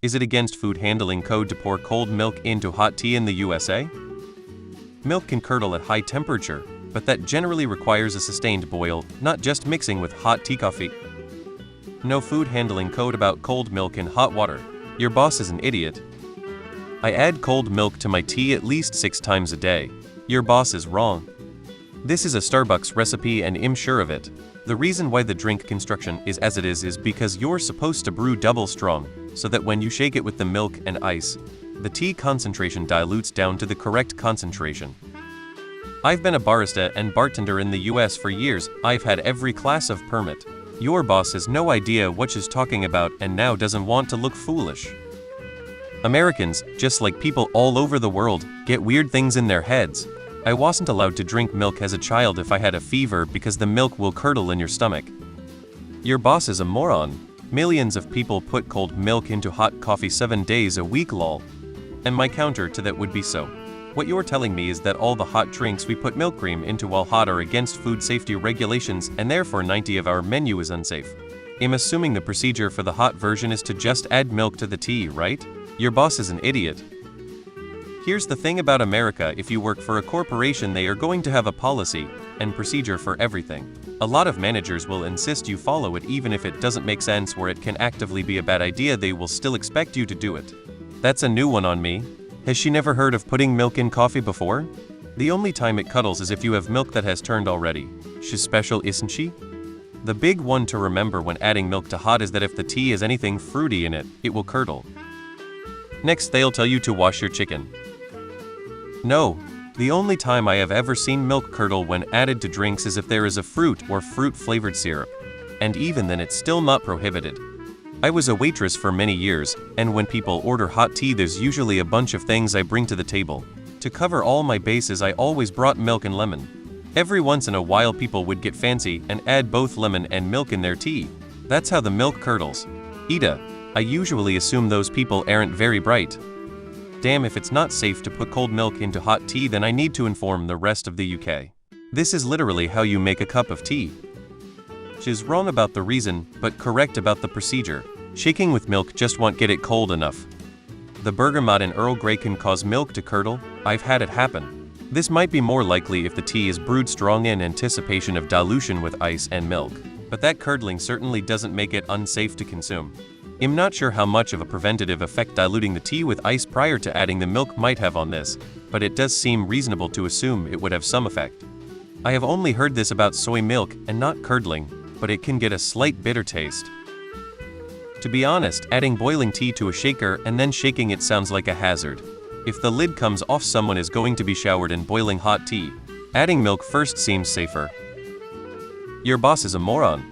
Is it against food handling code to pour cold milk into hot tea in the USA? Milk can curdle at high temperature, but that generally requires a sustained boil, not just mixing with hot tea coffee. No food handling code about cold milk in hot water. Your boss is an idiot. I add cold milk to my tea at least 6 times a day. Your boss is wrong. This is a Starbucks recipe and I'm sure of it. The reason why the drink construction is as it is because you're supposed to brew double strong, so that when you shake it with the milk and ice, the tea concentration dilutes down to the correct concentration. I've been a barista and bartender in the US for years. I've had every class of permit. Your boss has no idea what she's talking about and now doesn't want to look foolish. Americans, just like people all over the world, get weird things in their heads. I wasn't allowed to drink milk as a child if I had a fever because the milk will curdle in your stomach. Your boss is a moron. Millions of people put cold milk into hot coffee 7 days a week, lol. And my counter to that would be so. What you're telling me is that all the hot drinks we put milk cream into while hot are against food safety regulations and therefore 90% of our menu is unsafe. I'm assuming the procedure for the hot version is to just add milk to the tea, right? Your boss is an idiot. Here's the thing about America: if you work for a corporation, they are going to have a policy and procedure for everything. A lot of managers will insist you follow it even if it doesn't make sense or it can actively be a bad idea. They will still expect you to do it. That's a new one on me. Has she never heard of putting milk in coffee before? The only time it cuddles is if you have milk that has turned already. She's special, isn't she? The big one to remember when adding milk to hot is that if the tea has anything fruity in it, it will curdle. Next, they'll tell you to wash your chicken. No, the only time I have ever seen milk curdle when added to drinks is if there is a fruit or fruit-flavored syrup. And even then it's still not prohibited. I was a waitress for many years, and when people order hot tea there's usually a bunch of things I bring to the table. To cover all my bases I always brought milk and lemon. Every once in a while people would get fancy and add both lemon and milk in their tea. That's how the milk curdles. Ida, I usually assume those people aren't very bright. Damn, if it's not safe to put cold milk into hot tea, then I need to inform the rest of the UK. This is literally how you make a cup of tea. She's wrong about the reason, but correct about the procedure. Shaking with milk just won't get it cold enough. The bergamot and Earl Grey can cause milk to curdle. I've had it happen. This might be more likely if the tea is brewed strong in anticipation of dilution with ice and milk, but that curdling certainly doesn't make it unsafe to consume. I'm not sure how much of a preventative effect diluting the tea with ice prior to adding the milk might have on this, but it does seem reasonable to assume it would have some effect. I have only heard this about soy milk and not curdling, but it can get a slight bitter taste. To be honest, adding boiling tea to a shaker and then shaking it sounds like a hazard. If the lid comes off, someone is going to be showered in boiling hot tea. Adding milk first seems safer. Your boss is a moron.